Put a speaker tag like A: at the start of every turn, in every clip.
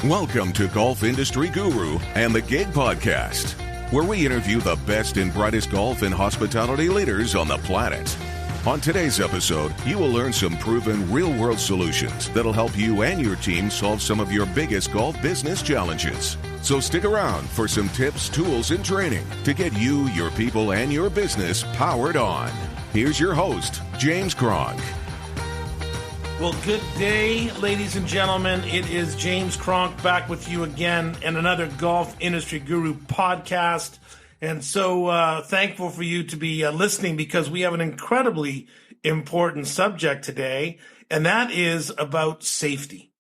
A: Welcome to Golf Industry Guru and the Gig Podcast, where we interview the best and brightest golf and hospitality leaders on the planet. On today's episode, you will learn some proven real-world solutions that'll help you and your team solve some of your biggest golf business challenges. So stick around for some tips, tools, and training to get you, your people, and your business powered on. Here's your host, James Cronk.
B: Well, good day, ladies and gentlemen. It is James Cronk back with you again in another Golf Industry Guru podcast. And so thankful for you to be listening, because we have an incredibly important subject today, and that is about safety.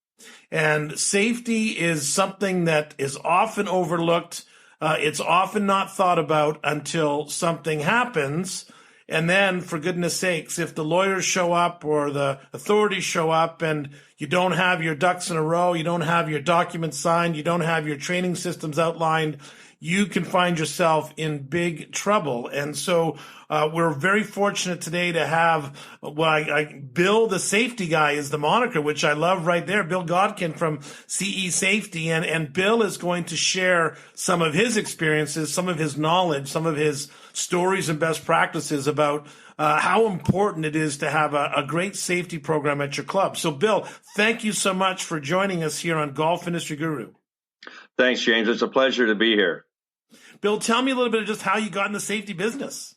B: And safety is something that is often overlooked. It's often not thought about until something happens. And then, for goodness sakes, if the lawyers show up or the authorities show up and you don't have your ducks in a row, you don't have your documents signed, you don't have your training systems outlined, you can find yourself in big trouble. And so we're very fortunate today to have Bill the Safety Guy is the moniker, which I love right there, Bill Godkin from CE Safety. And Bill is going to share some of his experiences, some of his knowledge, some of his stories and best practices about how important it is to have a great safety program at your club. So, Bill, thank you so much for joining us here on Golf Industry Guru.
C: Thanks, James. It's a pleasure to be here.
B: Bill, tell me a little bit of just how you got in the safety business.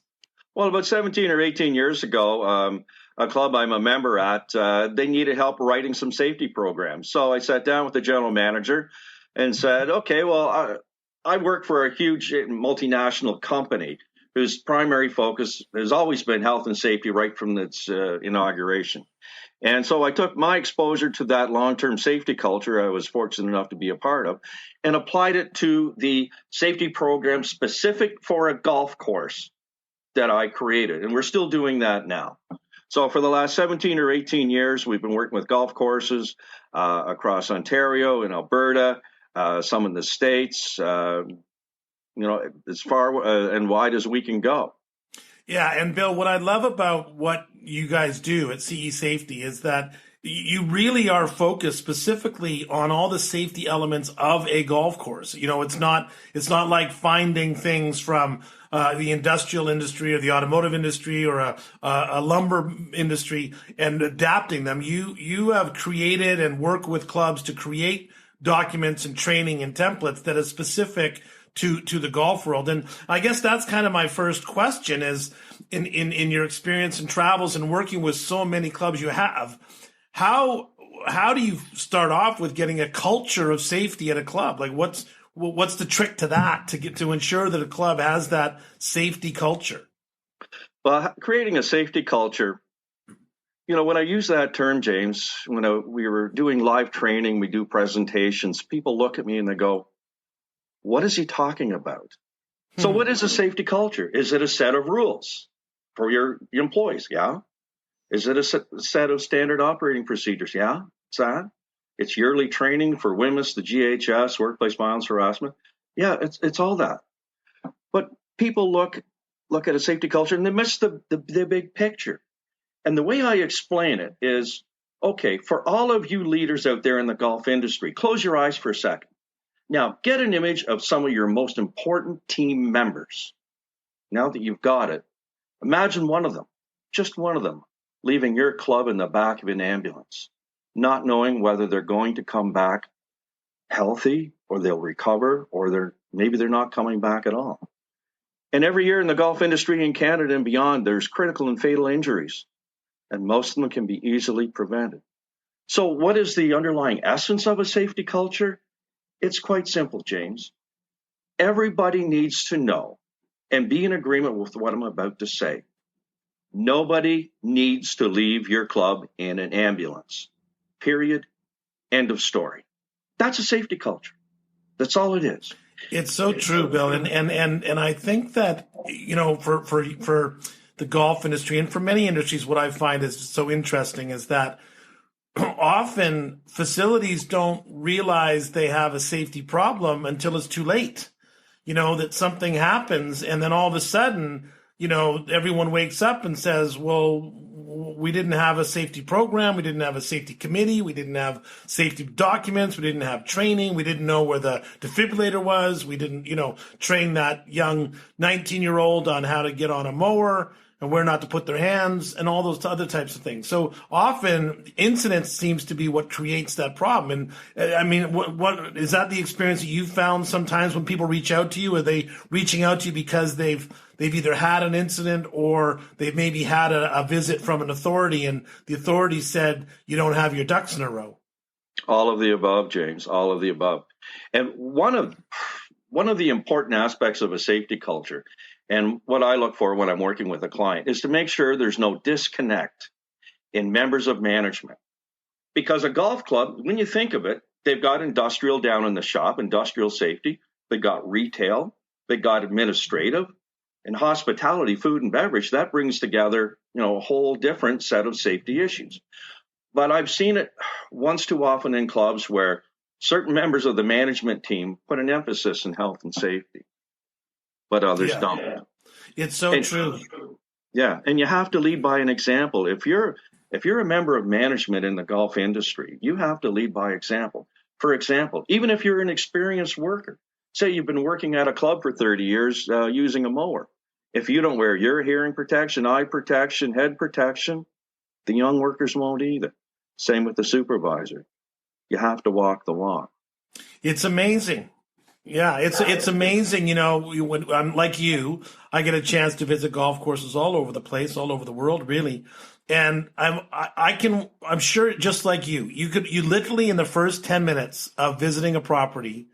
C: Well, about 17 or 18 years ago, a club I'm a member at, they needed help writing some safety programs. So I sat down with the general manager and said, okay, well, I work for a huge multinational company whose primary focus has always been health and safety right from its inauguration. And so I took my exposure to that long-term safety culture I was fortunate enough to be a part of and applied it to the safety program specific for a golf course that I created. And we're still doing that now. So for the last 17 or 18 years, we've been working with golf courses across Ontario and Alberta, some in the States, as far and wide as we can go.
B: Yeah, and Bill, what I love about what you guys do at CE Safety is that you really are focused specifically on all the safety elements of a golf course. You know, it's not like finding things from the industrial industry or the automotive industry or a lumber industry and adapting them. You have created and work with clubs to create documents and training and templates that is specific to the golf world. And I guess that's kind of my first question is in your experience and travels and working with so many clubs you have, how do you start off with getting a culture of safety at a club? Like what's the trick to that to ensure that a club has that safety culture?
C: Well, creating a safety culture, when I use that term, James, when we were doing live training, we do presentations, people look at me and they go, what is he talking about? So what is a safety culture? Is it a set of rules for your employees? Yeah. Is it a set of standard operating procedures? Yeah, it's that. It's yearly training for WHMIS, the GHS, workplace violence harassment. Yeah, it's all that. But people look at a safety culture and they miss the big picture. And the way I explain it is, okay, for all of you leaders out there in the golf industry, close your eyes for a second. Now, get an image of some of your most important team members. Now that you've got it, imagine one of them, just one of them, leaving your club in the back of an ambulance, not knowing whether they're going to come back healthy or they'll recover or maybe they're not coming back at all. And every year in the golf industry in Canada and beyond, there's critical and fatal injuries, and most of them can be easily prevented. So what is the underlying essence of a safety culture? It's quite simple, James. Everybody needs to know and be in agreement with what I'm about to say. Nobody needs to leave your club in an ambulance. Period. End of story. That's a safety culture. That's all it is.
B: It's so true, Bill. And I think that, for the golf industry and for many industries, what I find is so interesting is that often facilities don't realize they have a safety problem until it's too late. That something happens and then all of a sudden everyone wakes up and says, well, we didn't have a safety program. We didn't have a safety committee. We didn't have safety documents. We didn't have training. We didn't know where the defibrillator was. We didn't, train that young 19-year-old on how to get on a mower and where not to put their hands and all those other types of things. So often incidents seems to be what creates that problem. And I mean, what is that the experience that you've found sometimes when people reach out to you? Are they reaching out to you because they've either had an incident or they've maybe had a visit from an authority and the authority said you don't have your ducks in a row?
C: All of the above, James, all of the above. And one of the important aspects of a safety culture, and what I look for when I'm working with a client, is to make sure there's no disconnect in members of management. Because a golf club, when you think of it, they've got industrial down in the shop, industrial safety. They've got retail. They've got administrative. And hospitality, food and beverage, that brings together, a whole different set of safety issues. But I've seen it once too often in clubs where certain members of the management team put an emphasis in health and safety, but others don't.
B: It's so true.
C: Yeah, and you have to lead by an example. If you're a member of management in the golf industry, you have to lead by example. For example, even if you're an experienced worker, say you've been working at a club for 30 years using a mower. If you don't wear your hearing protection, eye protection, head protection, the young workers won't either. Same with the supervisor. You have to walk the walk.
B: It's amazing. Yeah, it's amazing. When I'm like you, I get a chance to visit golf courses all over the place, all over the world, really. And I'm sure just like you literally in the first 10 minutes of visiting a property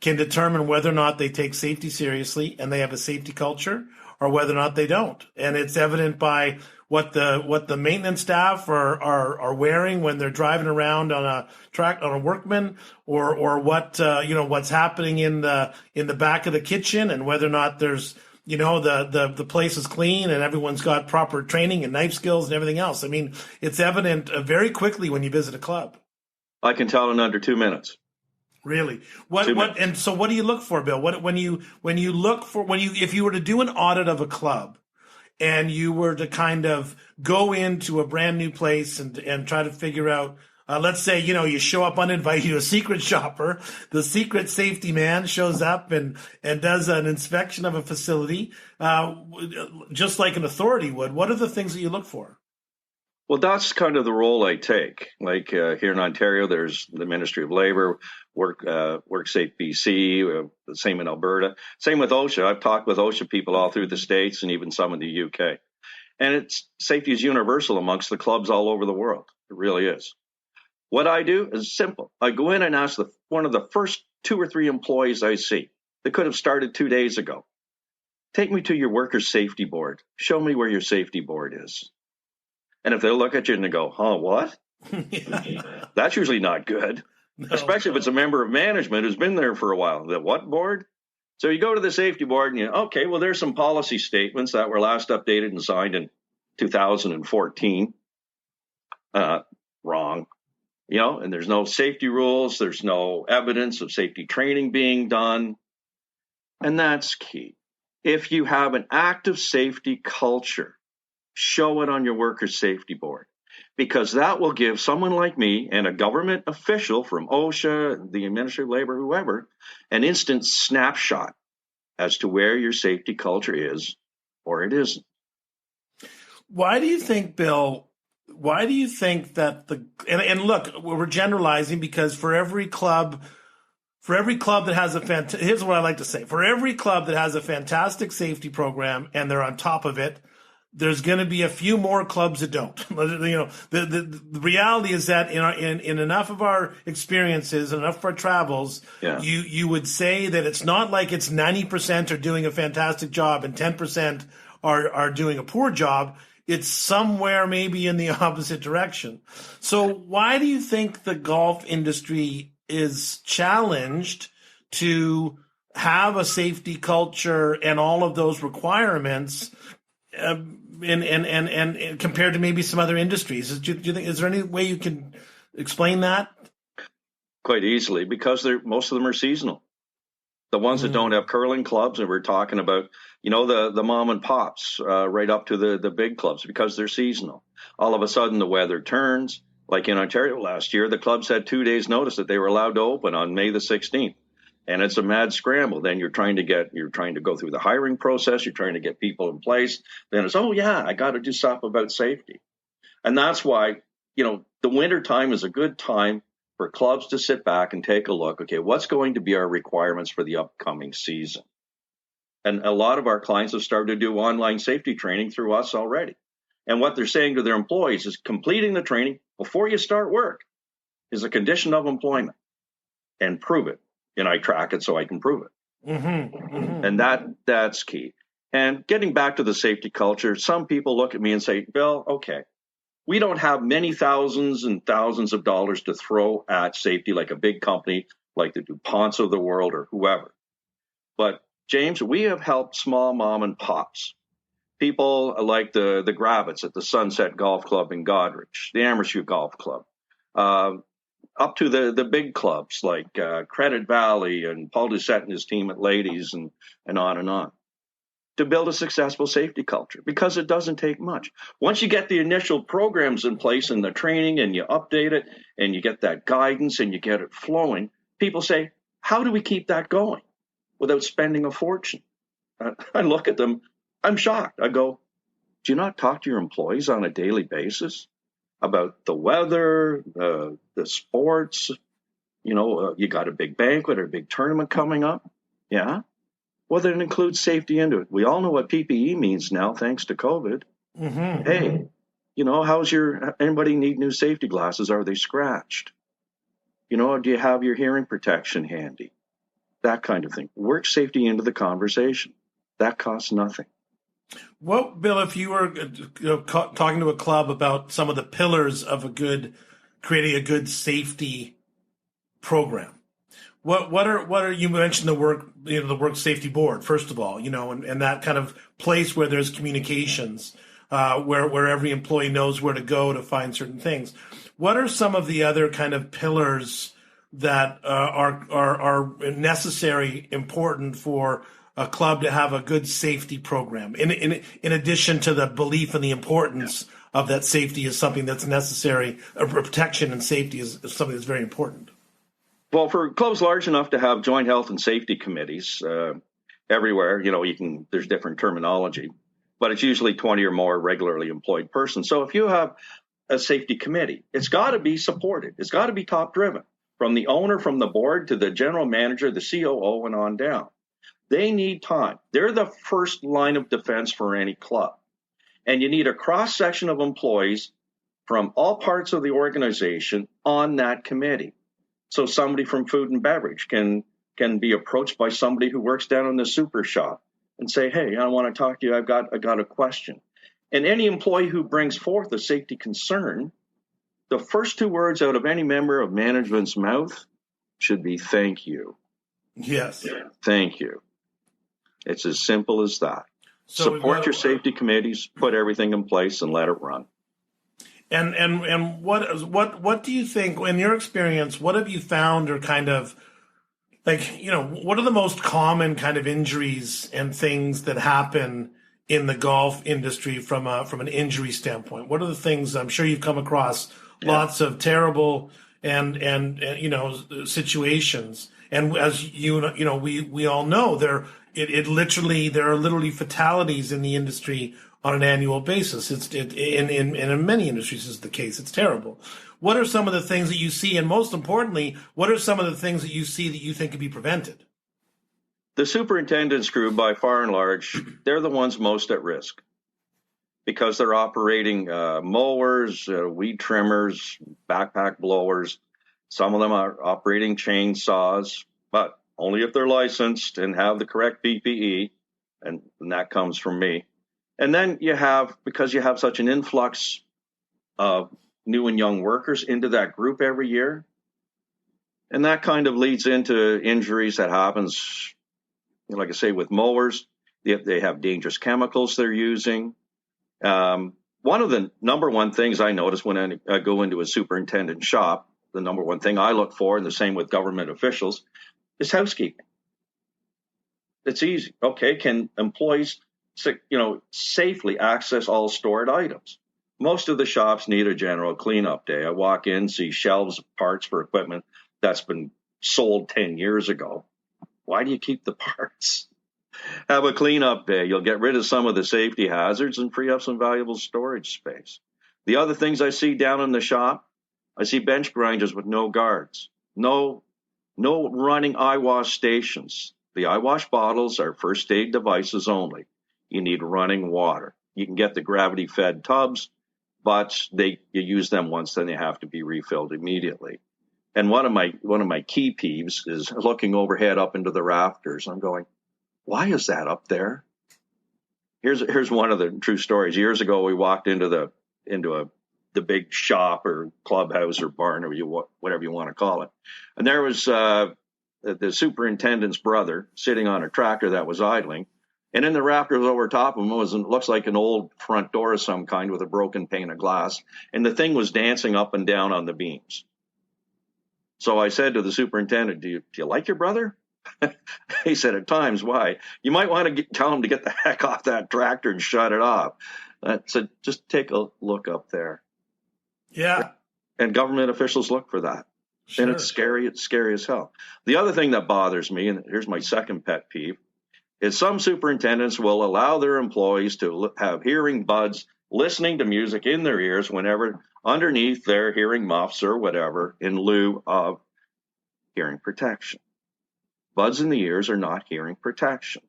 B: can determine whether or not they take safety seriously and they have a safety culture or whether or not they don't. And it's evident by what the maintenance staff are wearing when they're driving around on a workman or what's happening in the back of the kitchen and whether or not there's the place is clean and everyone's got proper training and knife skills and everything else. I mean, it's evident very quickly when you visit a club.
C: I can tell in under 2 minutes.
B: Really? And so what do you look for, Bill? If you were to do an audit of a club and you were to kind of go into a brand new place and try to figure out, let's say, you show up uninvited, you're a secret shopper, the secret safety man shows up and does an inspection of a facility, just like an authority would. What are the things that you look for?
C: Well, that's kind of the role I take. Like here in Ontario, there's the Ministry of Labour, WorkSafe BC, the same in Alberta. Same with OSHA. I've talked with OSHA people all through the States and even some in the UK. And safety is universal amongst the clubs all over the world. It really is. What I do is simple. I go in and ask one of the first 2 or 3 employees I see that could have started 2 days ago, take me to your workers' safety board. Show me where your safety board is. And if they look at you and they go, what? That's usually not good, especially if it's a member of management who's been there for a while. The what board? So you go to the safety board and there's some policy statements that were last updated and signed in 2014. Wrong. And there's no safety rules. There's no evidence of safety training being done. And that's key. If you have an active safety culture, show it on your workers' safety board, because that will give someone like me and a government official from OSHA, the Ministry of Labor, whoever, an instant snapshot as to where your safety culture is or it isn't.
B: Why do you think, Bill, that and look, we're generalizing because for every club that has here's what I like to say. For every club that has a fantastic safety program and they're on top of it, there's going to be a few more clubs that don't. The reality is that in enough of our experiences, enough of our travels, you would say that it's not like it's 90% are doing a fantastic job and 10% are doing a poor job. It's somewhere maybe in the opposite direction. So why do you think the golf industry is challenged to have a safety culture and all of those requirements? And compared to maybe some other industries, do you think, is there any way you can explain that?
C: Quite easily, because most of them are seasonal. The ones that don't have curling clubs, and we're talking about, the mom and pops right up to the big clubs because they're seasonal. All of a sudden, the weather turns. Like in Ontario last year, the clubs had 2 days notice that they were allowed to open on May the 16th. And it's a mad scramble. Then you're trying to go through the hiring process. You're trying to get people in place. Then it's, oh yeah, I got to do stuff about safety. And that's why, the winter time is a good time for clubs to sit back and take a look. Okay, what's going to be our requirements for the upcoming season? And a lot of our clients have started to do online safety training through us already. And what they're saying to their employees is completing the training before you start work is a condition of employment, and prove it. And I track it so I can prove it. And that's key. And getting back to the safety culture, some people look at me and say, Bill, okay, we don't have many thousands and thousands of dollars to throw at safety like a big company like the DuPonts of the world or whoever. But James, we have helped small mom and pops. People like the Gravitz at the Sunset Golf Club in Goderich, the Amersfoort Golf Club, up to the big clubs like Credit Valley and Paul Doucette and his team at Ladies and on, to build a successful safety culture, because it doesn't take much. Once you get the initial programs in place and the training and you update it and you get that guidance and you get it flowing, people say, how do we keep that going without spending a fortune? I look at them. I'm shocked. I go, do you not talk to your employees on a daily basis about the weather, the sports? You got a big banquet or a big tournament coming up. Yeah. Well, then includes safety into it. We all know what PPE means now, thanks to COVID. Hey, anybody need new safety glasses? Are they scratched? Do you have your hearing protection handy? That kind of thing. Work safety into the conversation. That costs nothing.
B: Well, Bill, if you were talking to a club about some of the pillars of creating a good safety program, what are you mentioned the work safety board, first of all, and that kind of place where there's communications, where every employee knows where to go to find certain things. What are some of the other kind of pillars that are necessary, important for a club to have a good safety program, in addition to the belief and the importance of that safety is something that's necessary, protection and safety is something that's very important?
C: Well, for clubs large enough to have joint health and safety committees everywhere, there's different terminology, but it's usually 20 or more regularly employed persons. So if you have a safety committee, it's got to be supported. It's got to be top driven from the owner, from the board to the general manager, the COO, and on down. They need time. They're the first line of defense for any club. And you need a cross-section of employees from all parts of the organization on that committee. So somebody from food and beverage can be approached by somebody who works down in the super shop and say, hey, I want to talk to you. I got a question. And any employee who brings forth a safety concern, the first two words out of any member of management's mouth should be thank you.
B: Yes.
C: Thank you. It's as simple as that. So support your safety committees, put everything in place, and let it run.
B: And what do you think, in your experience, what have you found, or kind of what are the most common kind of injuries and things that happen in the golf industry from an injury standpoint? What are the things, I'm sure you've come across lots of terrible and situations, and as we all know, there are literally fatalities in the industry on an annual basis. In many industries is the case. It's terrible. What are some of the things that you see, and most importantly, what are some of the things that you see that you think could be prevented?
C: The superintendent's crew, by far and large, they're the ones most at risk because they're operating mowers, weed trimmers, backpack blowers. Some of them are operating chainsaws, but only if they're licensed and have the correct PPE, and that comes from me. And then because you have such an influx of new and young workers into that group every year, and that kind of leads into injuries that happens, like I say, with mowers. They have dangerous chemicals they're using. One of the number one things I notice when I go into a superintendent's shop, the number one thing I look for, and the same with government officials, is housekeeping. It's easy. Okay, can employees, safely access all stored items? Most of the shops need a general cleanup day. I walk in, see shelves of parts for equipment that's been sold 10 years ago. Why do you keep the parts? Have a cleanup day. You'll get rid of some of the safety hazards and free up some valuable storage space. The other things I see down in the shop, I see bench grinders with no guards, no running eye wash stations. The eye wash bottles are first aid devices only. You need running water. You can get the gravity fed tubs, but you use them once, then they have to be refilled immediately. And one of my key peeves is looking overhead up into the rafters. I'm going, why is that up there? Here's one of the true stories. Years ago, we walked into the big shop or clubhouse or barn or whatever you want to call it, and there was the superintendent's brother sitting on a tractor that was idling, and in the rafters over top of him looks like an old front door of some kind with a broken pane of glass, and the thing was dancing up and down on the beams. So I said to the superintendent, do you like your brother? He said, at times. Why? You might want to tell him to get the heck off that tractor and shut it off. So just take a look up there.
B: Yeah.
C: And government officials look for that. Sure. And it's scary. It's scary as hell. The other thing that bothers me, and here's my second pet peeve, is some superintendents will allow their employees to have hearing buds listening to music in their ears whenever underneath their hearing muffs or whatever in lieu of hearing protection. Buds in the ears are not hearing protection.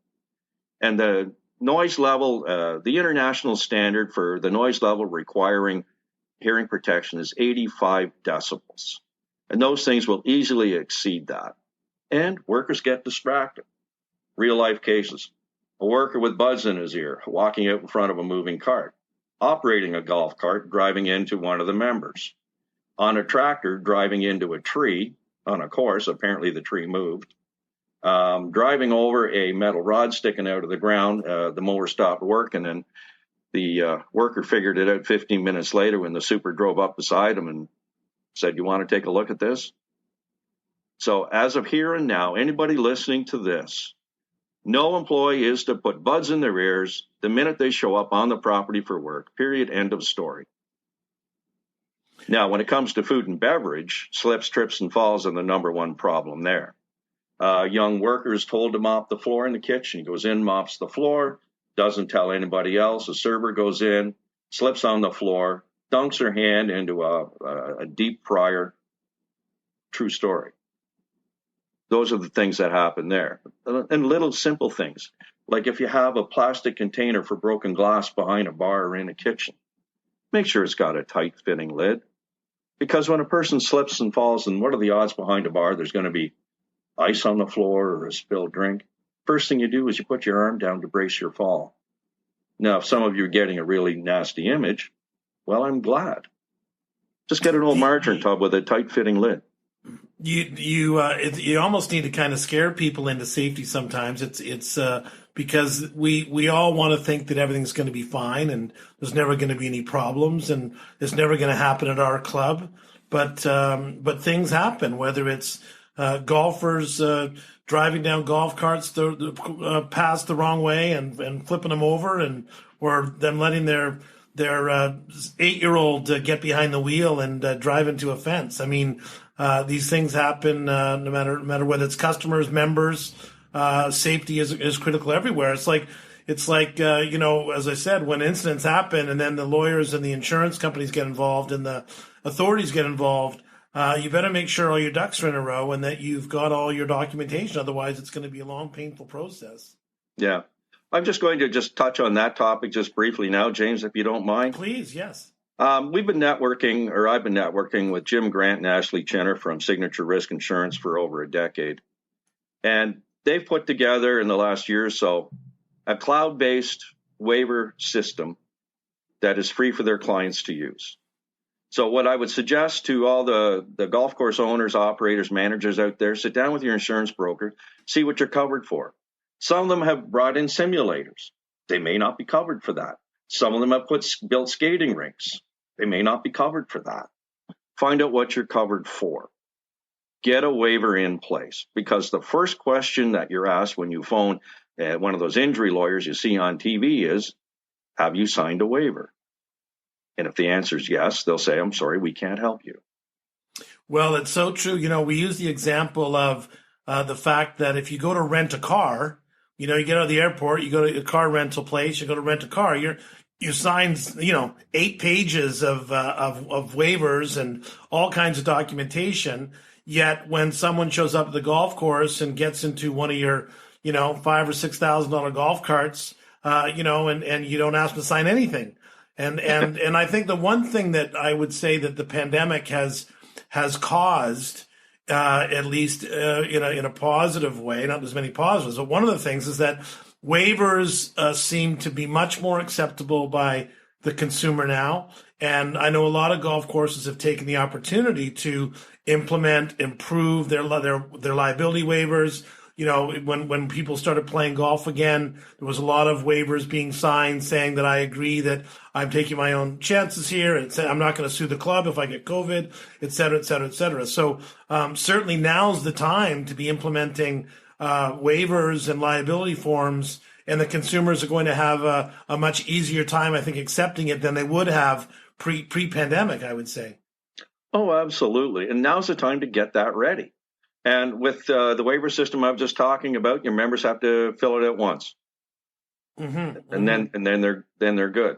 C: And the noise level, the international standard for the noise level requiring hearing protection is 85 decibels. And those things will easily exceed that. And workers get distracted. Real life cases. A worker with buds in his ear, walking out in front of a moving cart, operating a golf cart, driving into one of the members, on a tractor, driving into a tree, on a course, apparently the tree moved, driving over a metal rod sticking out of the ground. The mower stopped working, and the worker figured it out 15 minutes later when the super drove up beside him and said, you want to take a look at this? So as of here and now, anybody listening to this, no employee is to put buds in their ears the minute they show up on the property for work, period, end of story. Now, when it comes to food and beverage, slips, trips, and falls are the number one problem there. Young worker is told to mop the floor in the kitchen. He goes in, mops the floor, doesn't tell anybody else. A server goes in, slips on the floor, dunks her hand into a deep fryer. True story. Those are the things that happen there. And little simple things, like if you have a plastic container for broken glass behind a bar or in a kitchen, make sure it's got a tight fitting lid. Because when a person slips and falls, and what are the odds behind a bar there's going to be ice on the floor or a spilled drink? First thing you do is you put your arm down to brace your fall. Now, if some of you are getting a really nasty image, well, I'm glad. Just get an old margarine tub with a tight fitting lid.
B: You almost need to kind of scare people into safety sometimes. It's because we all want to think that everything's going to be fine and there's never going to be any problems and it's never going to happen at our club. But things happen, whether it's golfers driving down golf carts past the wrong way and flipping them over, or them letting their 8-year-old get behind the wheel and drive into a fence. I mean, these things happen no matter whether it's customers, members. Safety is critical everywhere. It's like as I said, when incidents happen and then the lawyers and the insurance companies get involved and the authorities get involved, you better make sure all your ducks are in a row and that you've got all your documentation. Otherwise, it's going to be a long, painful process.
C: Yeah. I'm just going to touch on that topic just briefly now, James, if you don't mind.
B: Please, yes.
C: I've been networking with Jim Grant and Ashley Chenner from Signature Risk Insurance for over a decade. And they've put together in the last year or so a cloud-based waiver system that is free for their clients to use. So what I would suggest to all the golf course owners, operators, managers out there, sit down with your insurance broker, see what you're covered for. Some of them have brought in simulators. They may not be covered for that. Some of them have built skating rinks. They may not be covered for that. Find out what you're covered for. Get a waiver in place, because the first question that you're asked when you phone one of those injury lawyers you see on TV is, have you signed a waiver? And if the answer is yes, they'll say, I'm sorry, we can't help you.
B: Well, it's so true. We use the example of the fact that if you go to rent a car, you get out of the airport, you go to a car rental place, you go to rent a car, you sign, 8 pages of waivers and all kinds of documentation. Yet when someone shows up at the golf course and gets into one of your, $5,000 or $6,000 golf carts, and you don't ask them to sign anything. And I think the one thing that I would say that the pandemic has caused, at least in a positive way, not as many positives, but one of the things is that waivers seem to be much more acceptable by the consumer now. And I know a lot of golf courses have taken the opportunity to improve their liability waivers. When people started playing golf again, there was a lot of waivers being signed saying that I agree that I'm taking my own chances here. I'm not going to sue the club if I get COVID, et cetera, et cetera, et cetera. So certainly now's the time to be implementing waivers and liability forms, and the consumers are going to have a much easier time, I think, accepting it than they would have pre-pandemic, I would say.
C: Oh, absolutely. And now's the time to get that ready. And with the waiver system I was just talking about, your members have to fill it out once, and then they're good.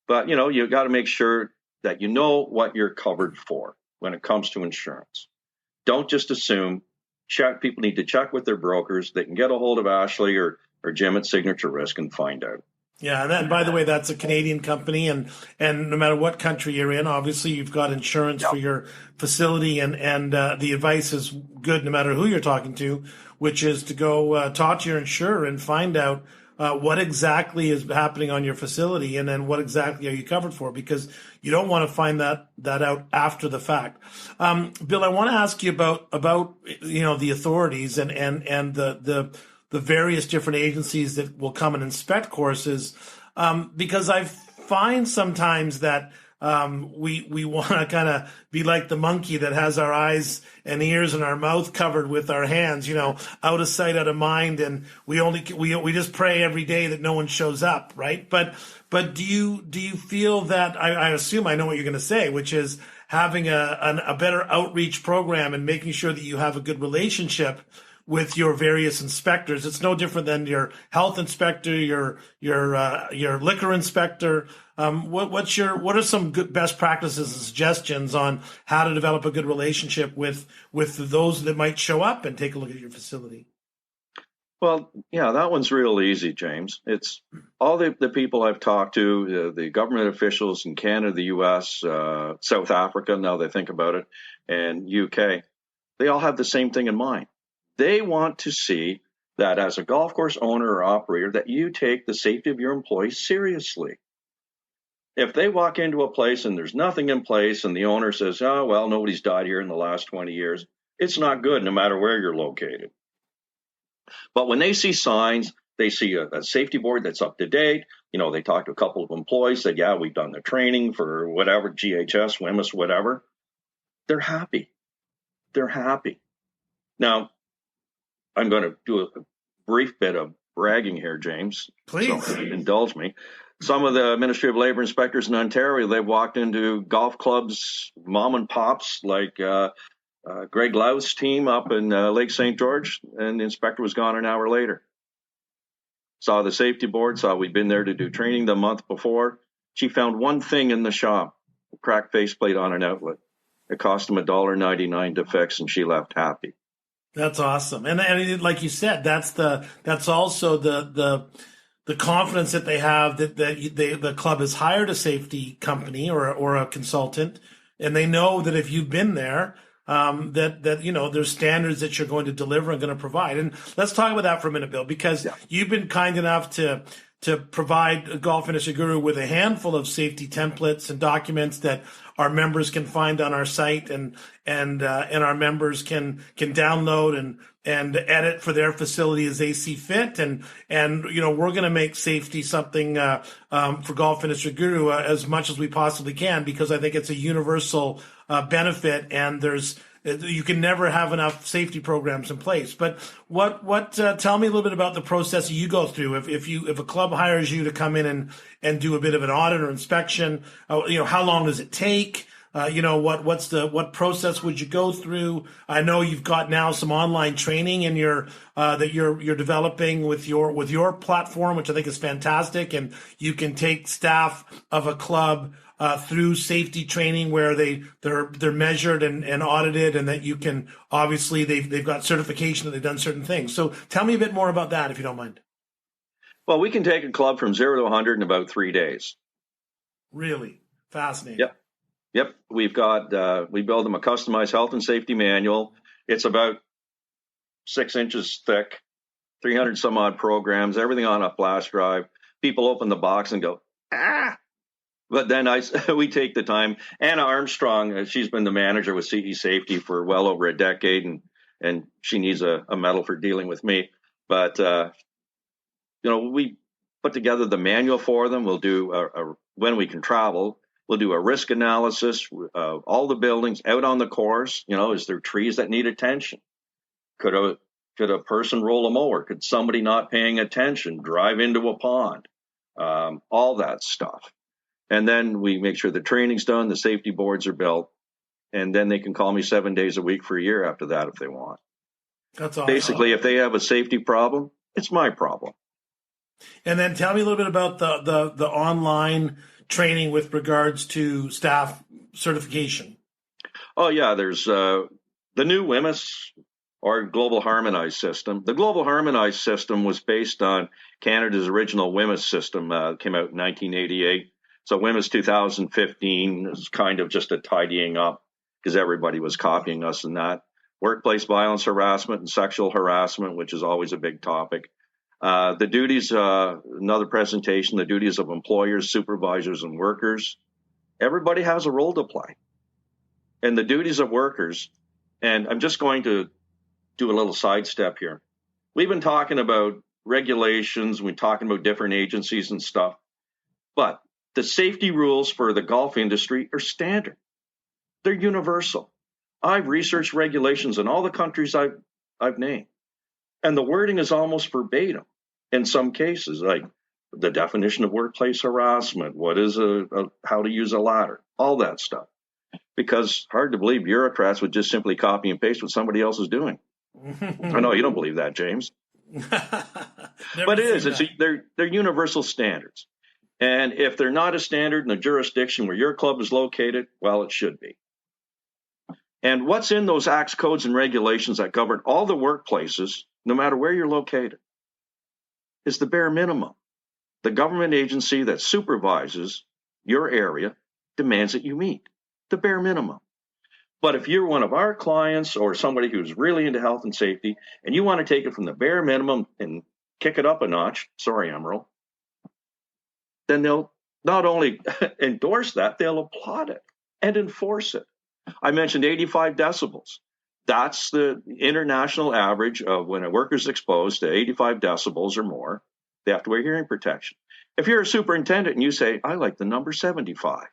C: But you got to make sure that you know what you're covered for when it comes to insurance. Don't just assume. Check. People need to check with their brokers. They can get a hold of Ashley or Jim at Signature Risk and find out.
B: Yeah, and by the way, that's a Canadian company, and no matter what country you're in, obviously you've got insurance for your facility, and the advice is good no matter who you're talking to, which is to go talk to your insurer and find out what exactly is happening on your facility, and then what exactly are you covered for, because you don't want to find that out after the fact. Bill, I want to ask you about the authorities and the various different agencies that will come and inspect courses, because I find sometimes that we want to kind of be like the monkey that has our eyes and ears and our mouth covered with our hands, out of sight, out of mind, and we just pray every day that no one shows up, right? But do you feel that I assume I know what you're going to say, which is having a better outreach program and making sure that you have a good relationship with your various inspectors? It's no different than your health inspector, your liquor inspector. What are some good best practices and suggestions on how to develop a good relationship with those that might show up and take a look at your facility?
C: Well, yeah, that one's real easy, James. It's all the people I've talked to, the government officials in Canada, the U.S., South Africa, now they think about it, and UK, they all have the same thing in mind. They want to see that as a golf course owner or operator, that you take the safety of your employees seriously. If they walk into a place and there's nothing in place and the owner says, oh, well, nobody's died here in the last 20 years, it's not good no matter where you're located. But when they see signs, they see a safety board that's up to date. They talk to a couple of employees, said, yeah, we've done the training for whatever, GHS, WMIS, whatever. They're happy. They're happy. Now, I'm going to do a brief bit of bragging here, James.
B: Please.
C: So indulge me. Some of the Ministry of Labor inspectors in Ontario, they've walked into golf clubs, mom and pops, like Greg Lau's team up in Lake St. George, and the inspector was gone an hour later. Saw the safety board, saw we'd been there to do training the month before. She found one thing in the shop, a cracked faceplate on an outlet. It cost him $1.99 to fix, and she left happy.
B: That's awesome, and like you said, that's also the confidence that they have that the club has hired a safety company or a consultant, and they know that if you've been there, that there's standards that you're going to deliver and going to provide. And let's talk about that for a minute, Bill, because you've been kind enough to provide a Golf Industry Guru with a handful of safety templates and documents that our members can find on our site, and our members can download and edit for their facility as they see fit. And we're going to make safety something for Golf Industry Guru as much as we possibly can, because I think it's a universal benefit, and there's You can never have enough safety programs in place. But tell me a little bit about the process you go through. If a club hires you to come in and do a bit of an audit or inspection, how long does it take? What process would you go through? I know you've got now some online training in that you're developing with your platform, which I think is fantastic. And you can take staff of a club through safety training where they're measured and audited, and that you can obviously they've got certification that they've done certain things. So tell me a bit more about that, if you don't mind.
C: Well, we can take a club from 0 to 100 in about 3 days.
B: Really fascinating.
C: Yep. We've got we build them a customized health and safety manual. It's about 6 inches thick, 300 some odd programs, everything on a flash drive. People open the box and go, ah. But then we take the time. Anna Armstrong, she's been the manager with CE Safety for well over a decade, and she needs a medal for dealing with me. But we put together the manual for them. We'll do when we can travel. We'll do a risk analysis of all the buildings out on the course. Is there trees that need attention? Could a person roll a mower? Could somebody not paying attention drive into a pond? All that stuff. And then we make sure the training's done, the safety boards are built, and then they can call me 7 days a week for a year after that if they want.
B: That's awesome.
C: Basically, if they have a safety problem, it's my problem.
B: And then tell me a little bit about the online training with regards to staff certification.
C: Oh, yeah, there's the new WHIMIS, or Global Harmonized System. The Global Harmonized System was based on Canada's original WHIMIS system, came out in 1988. So WHIMIS 2015 is kind of just a tidying up because everybody was copying us in that. Workplace violence, harassment, and sexual harassment, which is always a big topic. The duties, another presentation, the duties of employers, supervisors, and workers. Everybody has a role to play. And the duties of workers, and I'm just going to do a little sidestep here. We've been talking about regulations, we're talking about different agencies and stuff, but the safety rules for the golf industry are standard. They're universal. I've researched regulations in all the countries I've named, and the wording is almost verbatim in some cases, like the definition of workplace harassment, what is how to use a ladder, all that stuff. Because hard to believe bureaucrats would just simply copy and paste what somebody else is doing. I know you don't believe that, James. But it is. They're universal standards. And if they're not a standard in a jurisdiction where your club is located, well, it should be. And what's in those acts, codes, and regulations that govern all the workplaces, no matter where you're located, is the bare minimum. The government agency that supervises your area demands that you meet the bare minimum. But if you're one of our clients or somebody who's really into health and safety, and you want to take it from the bare minimum and kick it up a notch, sorry, Emerald, then they'll not only endorse that, they'll applaud it and enforce it. I mentioned 85 decibels. That's the international average of when a worker's exposed to 85 decibels or more, they have to wear hearing protection. If you're a superintendent and you say, I like the number 75,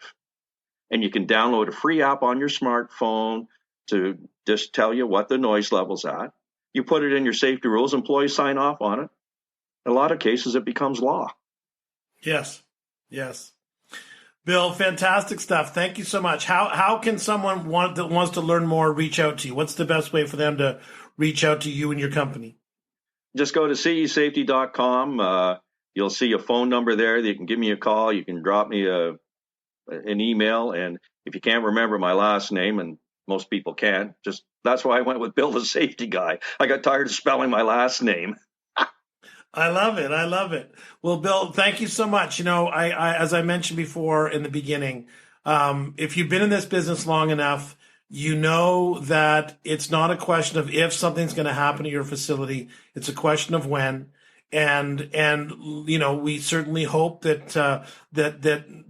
C: and you can download a free app on your smartphone to just tell you what the noise level's at, you put it in your safety rules, employees sign off on it. In a lot of cases, it becomes law.
B: Yes. Bill, fantastic stuff. Thank you so much. How can someone that wants to learn more reach out to you? What's the best way for them to reach out to you and your company?
C: Just go to cesafety.com. You'll see a phone number there. You can give me a call. You can drop me an email. And if you can't remember my last name, and most people can't, that's why I went with Bill the Safety Guy. I got tired of spelling my last name.
B: I love it. Well, Bill, thank you so much. I as I mentioned before in the beginning, if you've been in this business long enough, you know that it's not a question of if something's going to happen at your facility. It's a question of when. And we certainly hope that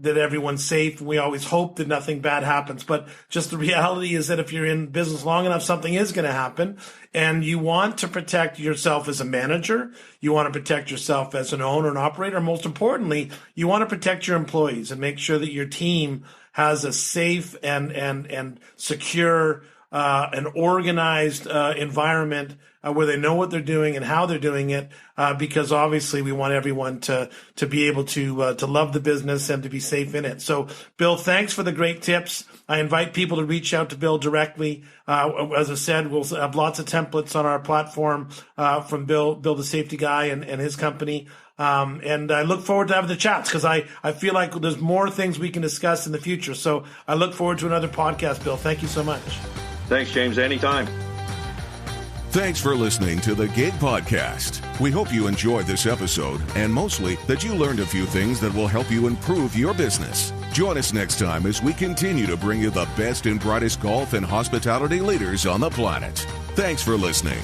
B: everyone's safe. We always hope that nothing bad happens. But just the reality is that if you're in business long enough, something is going to happen. And you want to protect yourself as a manager. You want to protect yourself as an owner and operator. Most importantly, you want to protect your employees and make sure that your team has a safe and secure an organized environment where they know what they're doing and how they're doing it, because obviously we want everyone to be able to love the business and to be safe in it. So, Bill, thanks for the great tips. I invite people to reach out to Bill directly. As I said, we'll have lots of templates on our platform from Bill the safety guy and his company. And I look forward to having the chats, because I feel like there's more things we can discuss in the future. So I look forward to another podcast, Bill. Thank you so much.
C: Thanks, James. Anytime.
A: Thanks for listening to the Gig Podcast. We hope you enjoyed this episode, and mostly that you learned a few things that will help you improve your business. Join us next time as we continue to bring you the best and brightest golf and hospitality leaders on the planet. Thanks for listening.